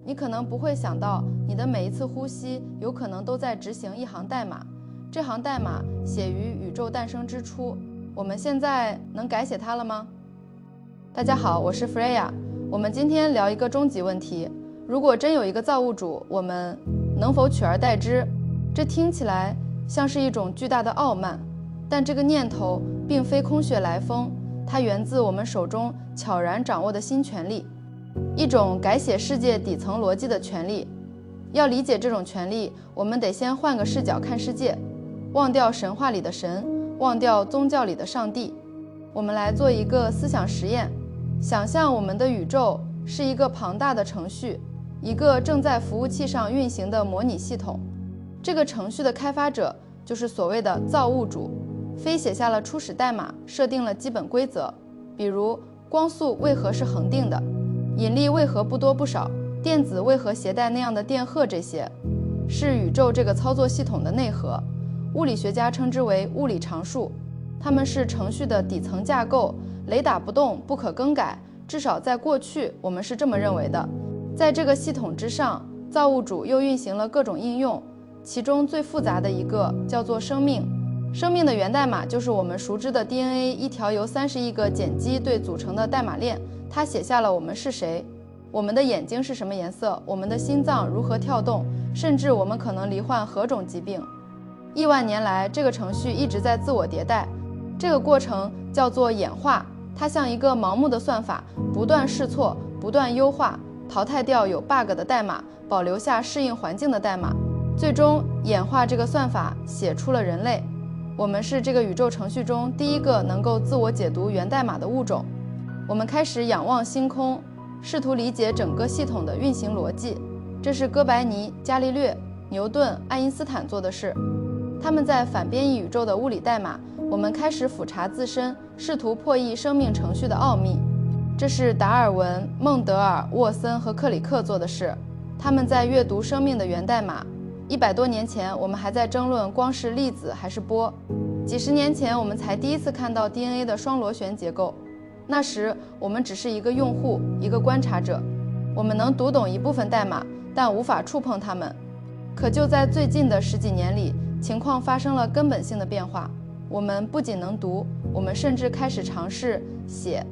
你可能不会想到，你的每一次呼吸有可能都在执行一行代码，这行代码写于宇宙诞生之初。我们现在能改写它了吗？大家好，我是 Freya。我们今天聊一个终极问题：如果真有一个造物主，我们能否取而代之？这听起来像是一种巨大的傲慢，但这个念头并非空穴来风，它源自我们手中悄然掌握的新权利，一种改写世界底层逻辑的权利。要理解这种权利，我们得先换个视角看世界，忘掉神话里的神，忘掉宗教里的上帝。我们来做一个思想实验，想象我们的宇宙是一个庞大的程序，一个正在服务器上运行的模拟系统。这个程序的开发者就是所谓的造物主，非写下了初始代码，设定了基本规则，比如光速为何是恒定的，引力为何不多不少，电子为何携带那样的电荷，这些是宇宙这个操作系统的内核。物理学家称之为物理常数，它们是程序的底层架构，雷打不动，不可更改，至少在过去我们是这么认为的。在这个系统之上，造物主又运行了各种应用，其中最复杂的一个叫做生命。生命的源代码就是我们熟知的 DNA， 一条由30亿个碱基对组成的代码链，它写下了我们是谁，我们的眼睛是什么颜色，我们的心脏如何跳动，甚至我们可能罹患何种疾病。亿万年来，这个程序一直在自我迭代，这个过程叫做演化，它像一个盲目的算法，不断试错，不断优化，淘汰掉有 bug 的代码，保留下适应环境的代码，最终演化这个算法写出了人类。我们是这个宇宙程序中第一个能够自我解读源代码的物种。我们开始仰望星空，试图理解整个系统的运行逻辑，这是哥白尼、伽利略、牛顿、爱因斯坦做的事。他们在反编译宇宙的物理代码，我们开始俯察自身，试图破译生命程序的奥秘。这是达尔文、孟德尔、沃森和克里克做的事。他们在阅读生命的源代码。100多年前，我们还在争论光是粒子还是波。几十年前，我们才第一次看到 DNA 的双螺旋结构。那时，我们只是一个用户，一个观察者。我们能读懂一部分代码，但无法触碰它们。可就在最近的10几年里，情况发生了根本性的变化。我们不仅能读，我们甚至开始尝试写。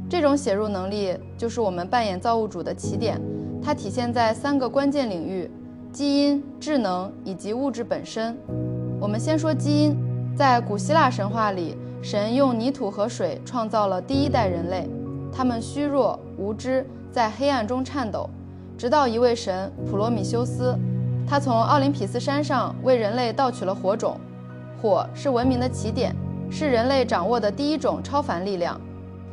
这种写入能力就是我们扮演造物主的起点，它体现在3个关键领域：基因、智能以及物质本身。我们先说基因。在古希腊神话里，神用泥土和水创造了第一代人类，他们虚弱无知，在黑暗中颤抖，直到一位神普罗米修斯，他从奥林匹斯山上为人类盗取了火种。火是文明的起点，是人类掌握的第一种超凡力量。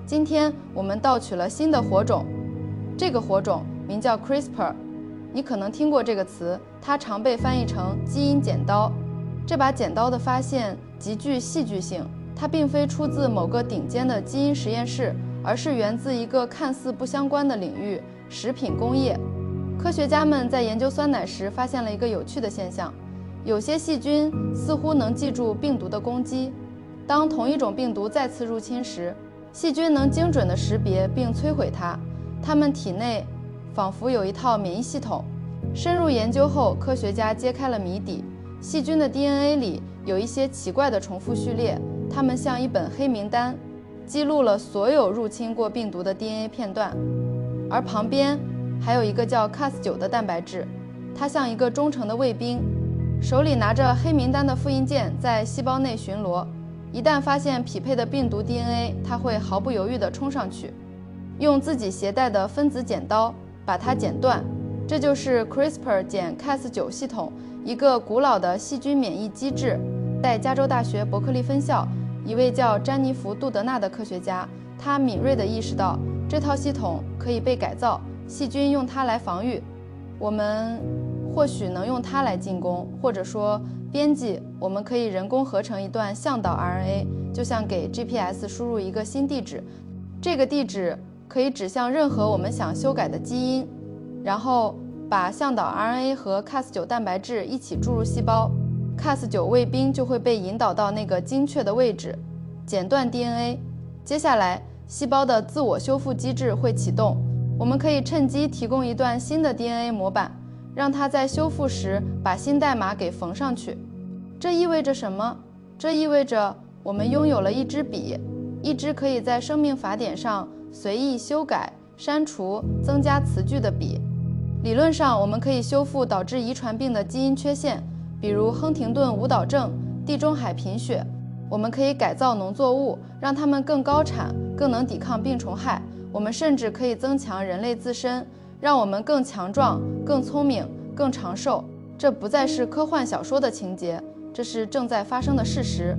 今天我们盗取了新的火种，这个火种名叫 CRISPR。 你可能听过这个词，它常被翻译成基因剪刀。这把剪刀的发现极具戏剧性，它并非出自某个顶尖的基因实验室，而是源自一个看似不相关的领域——食品工业。科学家们在研究酸奶时发现了一个有趣的现象，有些细菌似乎能记住病毒的攻击。当同一种病毒再次入侵时，细菌能精准地识别并摧毁它，它们体内仿佛有一套免疫系统。深入研究后，科学家揭开了谜底。细菌的 DNA 里有一些奇怪的重复序列，它们像一本黑名单，记录了所有入侵过病毒的 DNA 片段。而旁边还有一个叫 Cas9 的蛋白质，它像一个忠诚的卫兵，手里拿着黑名单的复印件，在细胞内巡逻。一旦发现匹配的病毒 DNA， 它会毫不犹豫地冲上去，用自己携带的分子剪刀把它剪断。这就是 CRISPR 减 Cas9 系统，一个古老的细菌免疫机制。在加州大学伯克利分校，一位叫詹妮弗·杜德纳的科学家，他敏锐地意识到这套系统可以被改造，细菌用它来防御，我们或许能用它来进攻，或者说编辑。我们可以人工合成一段向导 RNA， 就像给 GPS 输入一个新地址，这个地址可以指向任何我们想修改的基因，然后把向导 RNA 和 Cas9 蛋白质一起注入细胞， Cas9 卫兵就会被引导到那个精确的位置，剪断 DNA。 接下来细胞的自我修复机制会启动，我们可以趁机提供一段新的 DNA 模板，让它在修复时把新代码给缝上去。这意味着什么？这意味着我们拥有了一支笔，一支可以在生命法典上随意修改、删除、增加词句的笔。理论上，我们可以修复导致遗传病的基因缺陷，比如亨廷顿舞蹈症、地中海贫血。我们可以改造农作物，让它们更高产、更能抵抗病虫害。我们甚至可以增强人类自身，让我们更强壮、更聪明、更长寿。这不再是科幻小说的情节，这是正在发生的事实。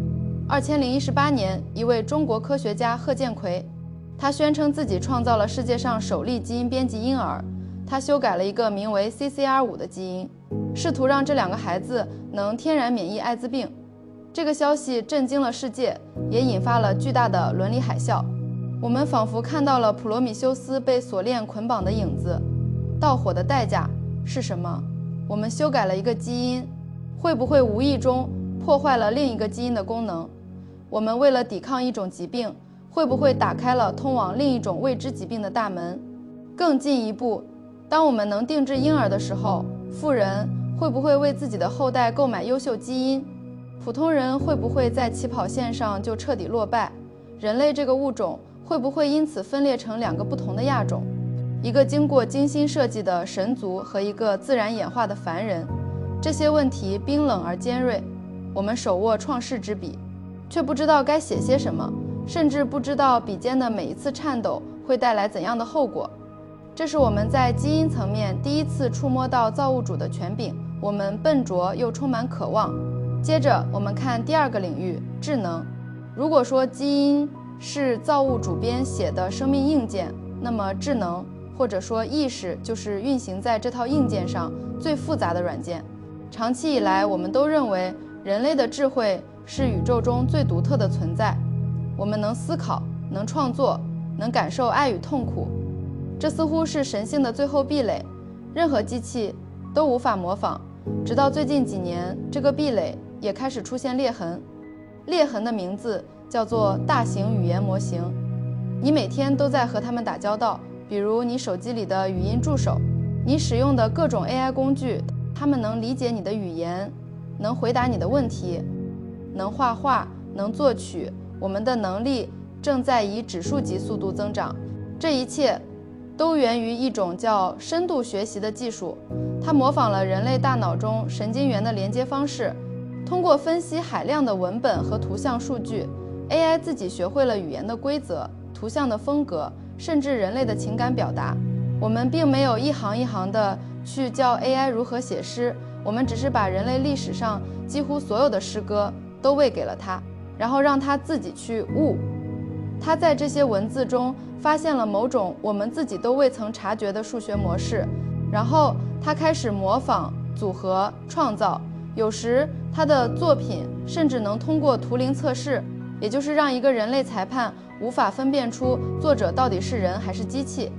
2018年，一位中国科学家贺建奎，他宣称自己创造了世界上首例基因编辑婴儿。他修改了一个名为 CCR5 的基因，试图让这2个孩子能天然免疫艾滋病。这个消息震惊了世界，也引发了巨大的伦理海啸。我们仿佛看到了普罗米修斯被锁链捆绑的影子。盗火的代价是什么？我们修改了一个基因，会不会无意中破坏了另一个基因的功能？我们为了抵抗一种疾病，会不会打开了通往另一种未知疾病的大门？更进一步，当我们能定制婴儿的时候，富人会不会为自己的后代购买优秀基因？普通人会不会在起跑线上就彻底落败？人类这个物种会不会因此分裂成2个不同的亚种？一个经过精心设计的神族和一个自然演化的凡人？这些问题冰冷而尖锐，我们手握创世之笔，却不知道该写些什么，甚至不知道笔尖的每一次颤抖会带来怎样的后果。这是我们在基因层面第一次触摸到造物主的权柄，我们笨拙又充满渴望。接着我们看第2个领域，智能。如果说基因是造物主编写的生命硬件，那么智能或者说意识就是运行在这套硬件上最复杂的软件。长期以来，我们都认为人类的智慧是宇宙中最独特的存在。我们能思考，能创作，能感受爱与痛苦。这似乎是神性的最后壁垒，任何机器都无法模仿。直到最近几年，这个壁垒也开始出现裂痕。裂痕的名字叫做大型语言模型。你每天都在和它们打交道，比如你手机里的语音助手，你使用的各种 AI 工具，它们能理解你的语言，能回答你的问题，能画画，能作曲。我们的能力正在以指数级速度增长。这一切都源于一种叫深度学习的技术，它模仿了人类大脑中神经元的连接方式。通过分析海量的文本和图像数据， AI 自己学会了语言的规则、图像的风格，甚至人类的情感表达。我们并没有一行一行地去教 AI 如何写诗，我们只是把人类历史上几乎所有的诗歌都喂给了它，然后让它自己去悟。它在这些文字中发现了某种我们自己都未曾察觉的数学模式，然后它开始模仿、组合、创造。有时他的作品甚至能通过图灵测试，也就是让一个人类裁判无法分辨出作者到底是人还是机器。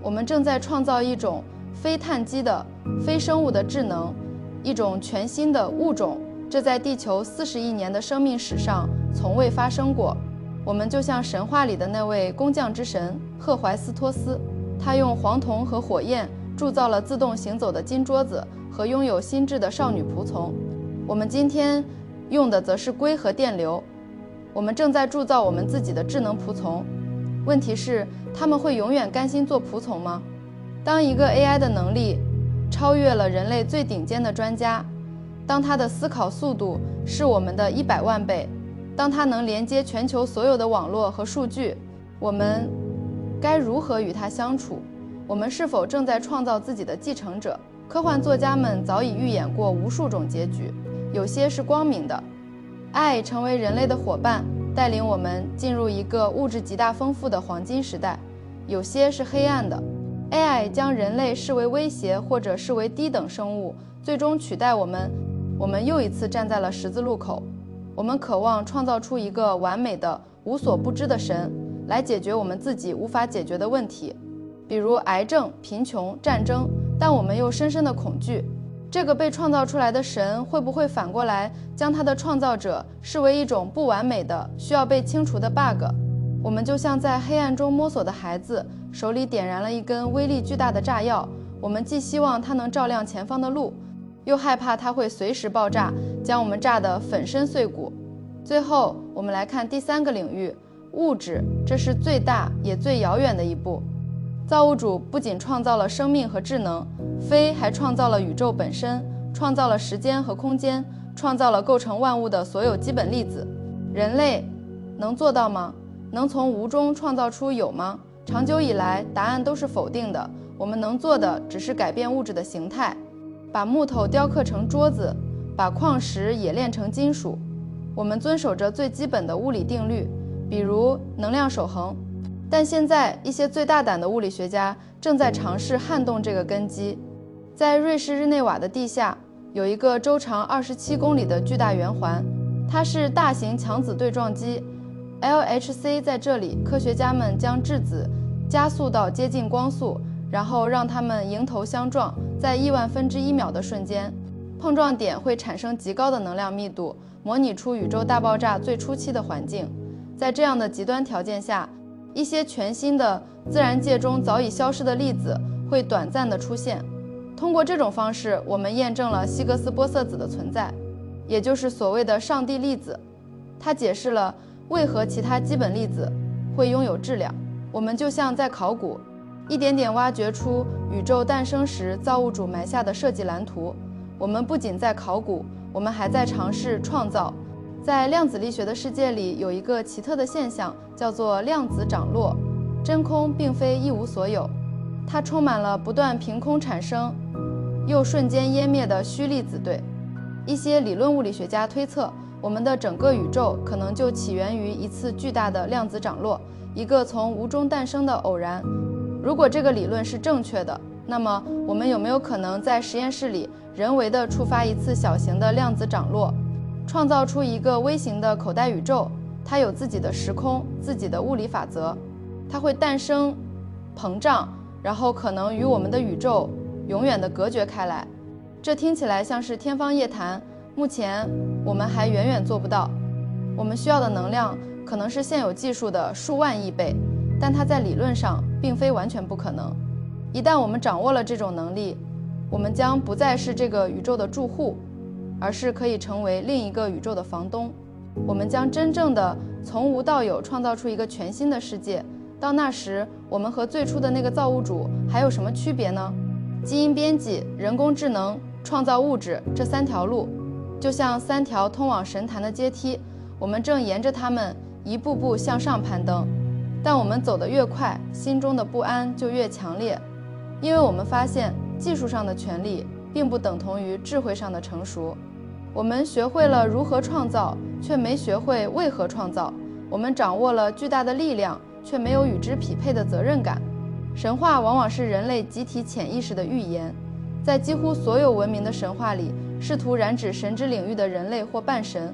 我们正在创造一种非碳基的、非生物的智能，一种全新的物种，这在地球40亿年的生命史上从未发生过。我们就像神话里的那位工匠之神赫淮斯托斯，他用黄铜和火焰铸造了自动行走的金桌子和拥有心智的少女仆从。我们今天用的则是硅和电流。我们正在铸造我们自己的智能仆从。问题是，他们会永远甘心做仆从吗？当一个 AI 的能力超越了人类最顶尖的专家，当它的思考速度是我们的100万倍，当它能连接全球所有的网络和数据，我们该如何与它相处？我们是否正在创造自己的继承者？科幻作家们早已预演过无数种结局，有些是光明的，爱成为人类的伙伴，带领我们进入一个物质极大丰富的黄金时代；有些是黑暗的， AI 将人类视为威胁或者视为低等生物，最终取代我们。我们又一次站在了十字路口。我们渴望创造出一个完美的、无所不知的神，来解决我们自己无法解决的问题，比如癌症、贫穷、战争，但我们又深深的恐惧。这个被创造出来的神会不会反过来将他的创造者视为一种不完美的、需要被清除的 bug？ 我们就像在黑暗中摸索的孩子，手里点燃了一根威力巨大的炸药，我们既希望它能照亮前方的路，又害怕它会随时爆炸，将我们炸得粉身碎骨。最后，我们来看第3个领域，物质，这是最大也最遥远的一步。造物主不仅创造了生命和智能，非还创造了宇宙本身，创造了时间和空间，创造了构成万物的所有基本粒子。人类能做到吗？能从无中创造出有吗？长久以来，答案都是否定的。我们能做的只是改变物质的形态，把木头雕刻成桌子，把矿石冶炼成金属。我们遵守着最基本的物理定律，比如能量守恒。但现在，一些最大胆的物理学家正在尝试撼动这个根基。在瑞士日内瓦的地下，有一个周长27公里的巨大圆环，它是大型强子对撞机 LHC。在这里，科学家们将质子加速到接近光速，然后让它们迎头相撞，在亿万分之一秒的瞬间，碰撞点会产生极高的能量密度，模拟出宇宙大爆炸最初期的环境。在这样的极端条件下，一些全新的自然界中早已消失的粒子会短暂的出现。通过这种方式，我们验证了希格斯玻色子的存在，也就是所谓的上帝粒子。它解释了为何其他基本粒子会拥有质量。我们就像在考古，一点点挖掘出宇宙诞生时造物主埋下的设计蓝图。我们不仅在考古，我们还在尝试创造。在量子力学的世界里，有一个奇特的现象，叫做量子涨落。真空并非一无所有，它充满了不断凭空产生又瞬间湮灭的虚粒子对。一些理论物理学家推测，我们的整个宇宙可能就起源于一次巨大的量子涨落，一个从无中诞生的偶然。如果这个理论是正确的，那么我们有没有可能在实验室里人为地触发一次小型的量子涨落，创造出一个微型的口袋宇宙？它有自己的时空，自己的物理法则，它会诞生、膨胀，然后可能与我们的宇宙永远地隔绝开来。这听起来像是天方夜谭，目前我们还远远做不到。我们需要的能量可能是现有技术的数万亿倍，但它在理论上并非完全不可能。一旦我们掌握了这种能力，我们将不再是这个宇宙的住户，而是可以成为另一个宇宙的房东。我们将真正的从无到有创造出一个全新的世界。到那时，我们和最初的那个造物主还有什么区别呢？基因编辑、人工智能、创造物质，这3条路就像3条通往神坛的阶梯，我们正沿着它们一步步向上攀登。但我们走得越快，心中的不安就越强烈，因为我们发现技术上的权利并不等同于智慧上的成熟。我们学会了如何创造，却没学会为何创造。我们掌握了巨大的力量，却没有与之匹配的责任感。神话往往是人类集体潜意识的预言，在几乎所有文明的神话里，试图染指神之领域的人类或半神，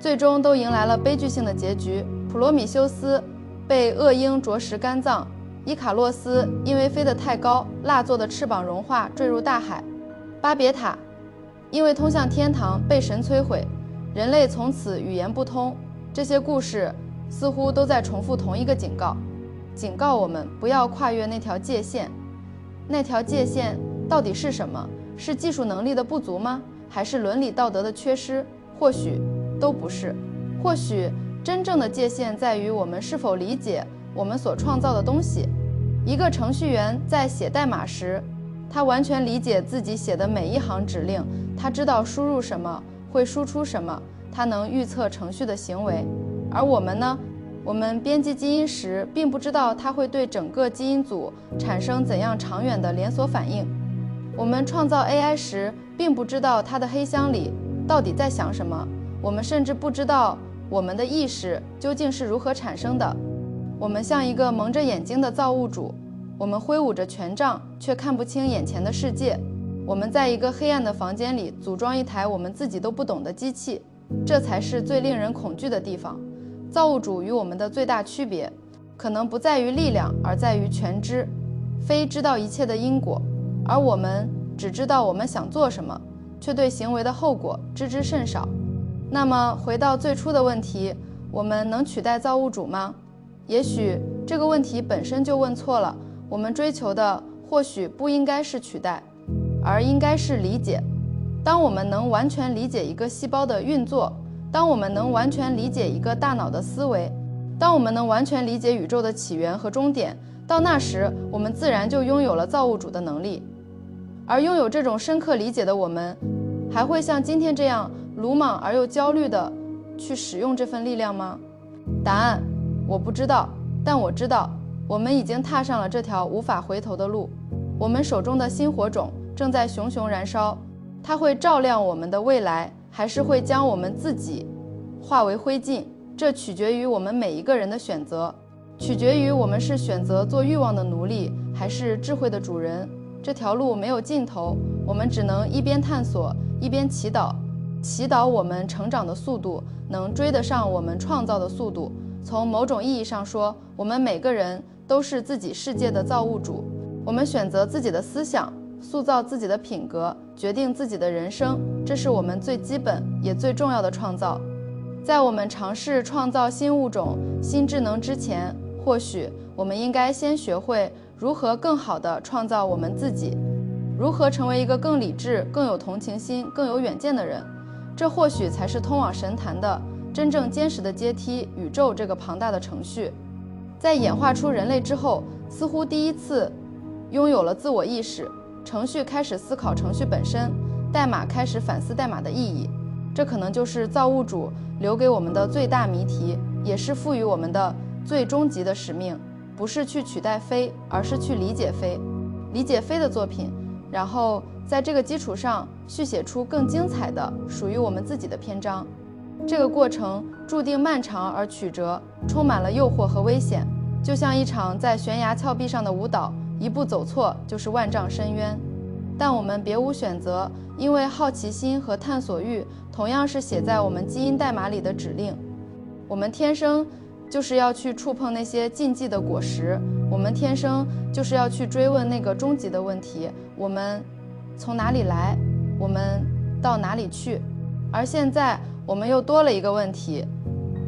最终都迎来了悲剧性的结局。普罗米修斯被恶鹰啄食肝脏，伊卡洛斯因为飞得太高，蜡做的翅膀融化坠入大海，巴别塔因为通向天堂被神摧毁，人类从此语言不通。这些故事似乎都在重复同一个警告，警告我们不要跨越那条界限。那条界限到底是什么？是技术能力的不足吗？还是伦理道德的缺失？或许都不是。或许真正的界限在于我们是否理解我们所创造的东西。一个程序员在写代码时，他完全理解自己写的每一行指令，他知道输入什么会输出什么，他能预测程序的行为。而我们呢？我们编辑基因时，并不知道它会对整个基因组产生怎样长远的连锁反应。我们创造 AI 时，并不知道它的黑箱里到底在想什么。我们甚至不知道我们的意识究竟是如何产生的。我们像一个蒙着眼睛的造物主，我们挥舞着权杖，却看不清眼前的世界。我们在一个黑暗的房间里组装一台我们自己都不懂的机器，这才是最令人恐惧的地方。造物主与我们的最大区别，可能不在于力量，而在于全知。非知道一切的因果，而我们只知道我们想做什么，却对行为的后果知之甚少。那么，回到最初的问题，我们能取代造物主吗？也许这个问题本身就问错了。我们追求的或许不应该是取代，而应该是理解。当我们能完全理解一个细胞的运作，当我们能完全理解一个大脑的思维，当我们能完全理解宇宙的起源和终点，到那时，我们自然就拥有了造物主的能力。而拥有这种深刻理解的我们，还会像今天这样鲁莽而又焦虑地去使用这份力量吗？答案，我不知道，但我知道，我们已经踏上了这条无法回头的路。我们手中的星火种正在熊熊燃烧，它会照亮我们的未来，还是会将我们自己化为灰烬？这取决于我们每一个人的选择，取决于我们是选择做欲望的奴隶，还是智慧的主人。这条路没有尽头，我们只能一边探索，一边祈祷，祈祷我们成长的速度能追得上我们创造的速度。从某种意义上说，我们每个人都是自己世界的造物主。我们选择自己的思想，塑造自己的品格，决定自己的人生，这是我们最基本也最重要的创造。在我们尝试创造新物种、新智能之前，或许我们应该先学会如何更好地创造我们自己，如何成为一个更理智、更有同情心、更有远见的人。这或许才是通往神坛的真正坚实的阶梯——宇宙这个庞大的程序。在演化出人类之后，似乎第一次拥有了自我意识，程序开始思考程序本身，代码开始反思代码的意义。这可能就是造物主留给我们的最大谜题，也是赋予我们的最终极的使命，不是去取代非，而是去理解非，理解非的作品，然后在这个基础上续写出更精彩的属于我们自己的篇章。这个过程注定漫长而曲折，充满了诱惑和危险，就像一场在悬崖峭壁上的舞蹈，一步走错就是万丈深渊。但我们别无选择，因为好奇心和探索欲同样是写在我们基因代码里的指令。我们天生就是要去触碰那些禁忌的果实，我们天生就是要去追问那个终极的问题：我们从哪里来？我们到哪里去？而现在我们又多了一个问题：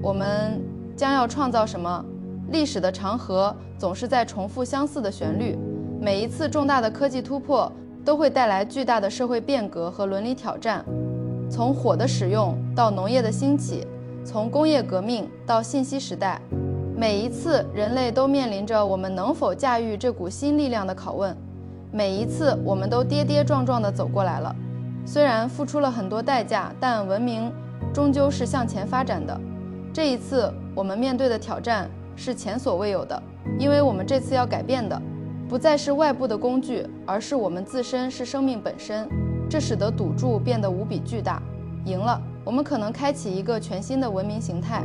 我们将要创造什么？历史的长河总是在重复相似的旋律，每一次重大的科技突破都会带来巨大的社会变革和伦理挑战。从火的使用到农业的兴起，从工业革命到信息时代，每一次人类都面临着我们能否驾驭这股新力量的拷问。每一次我们都跌跌撞撞地走过来了，虽然付出了很多代价，但文明终究是向前发展的。这一次我们面对的挑战是前所未有的，因为我们这次要改变的不再是外部的工具，而是我们自身，是生命本身。这使得赌注变得无比巨大。赢了，我们可能开启一个全新的文明形态，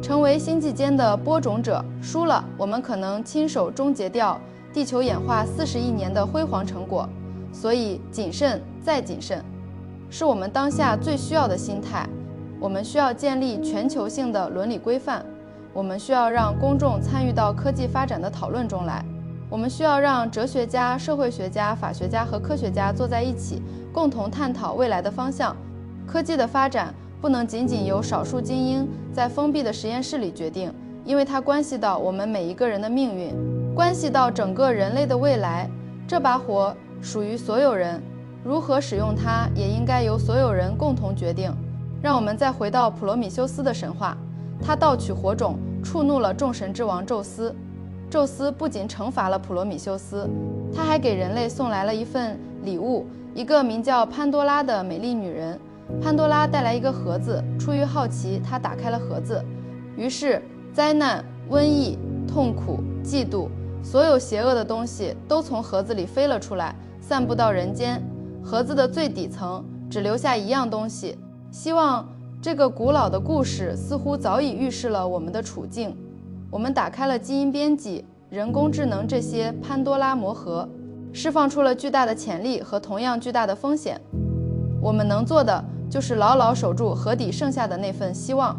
成为星际间的播种者；输了，我们可能亲手终结掉地球演化40亿年的辉煌成果。所以，谨慎再谨慎，是我们当下最需要的心态。我们需要建立全球性的伦理规范，我们需要让公众参与到科技发展的讨论中来。我们需要让哲学家、社会学家、法学家和科学家坐在一起，共同探讨未来的方向。科技的发展不能仅仅由少数精英在封闭的实验室里决定，因为它关系到我们每一个人的命运，关系到整个人类的未来。这把火属于所有人，如何使用它也应该由所有人共同决定。让我们再回到普罗米修斯的神话，他盗取火种，触怒了众神之王宙斯。宙斯不仅惩罚了普罗米修斯，他还给人类送来了一份礼物，一个名叫潘多拉的美丽女人。潘多拉带来一个盒子，出于好奇，他打开了盒子，于是灾难、瘟疫、痛苦、嫉妒，所有邪恶的东西都从盒子里飞了出来，散布到人间。盒子的最底层只留下一样东西，希望这个古老的故事似乎早已预示了我们的处境。我们打开了基因编辑、人工智能这些潘多拉魔盒，释放出了巨大的潜力和同样巨大的风险。我们能做的就是牢牢守住盒底剩下的那份希望，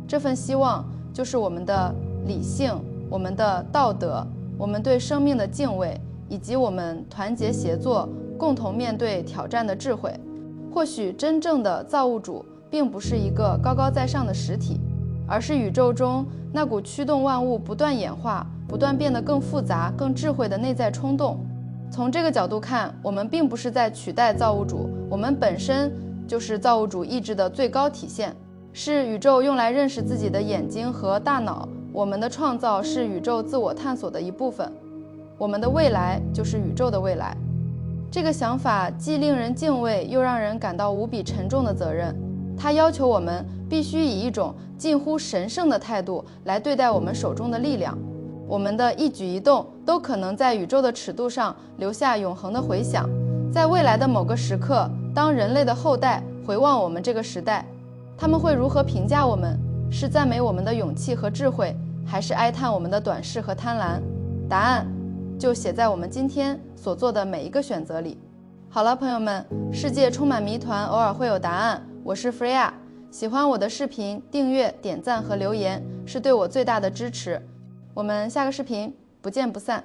这份希望就是我们的理性、我们的道德、我们对生命的敬畏，以及我们团结协作、共同面对挑战的智慧。或许真正的造物主并不是一个高高在上的实体，而是宇宙中那股驱动万物不断演化、不断变得更复杂、更智慧的内在冲动。从这个角度看，我们并不是在取代造物主，我们本身就是造物主意志的最高体现，是宇宙用来认识自己的眼睛和大脑。我们的创造是宇宙自我探索的一部分，我们的未来就是宇宙的未来。这个想法既令人敬畏，又让人感到无比沉重的责任。它要求我们必须以一种近乎神圣的态度来对待我们手中的力量。我们的一举一动都可能在宇宙的尺度上留下永恒的回响。在未来的某个时刻，当人类的后代回望我们这个时代，他们会如何评价我们？是赞美我们的勇气和智慧，还是哀叹我们的短视和贪婪？答案就写在我们今天所做的每一个选择里。好了，朋友们，世界充满谜团，偶尔会有答案。我是 Freya， 喜欢我的视频，订阅、点赞和留言是对我最大的支持。我们下个视频不见不散。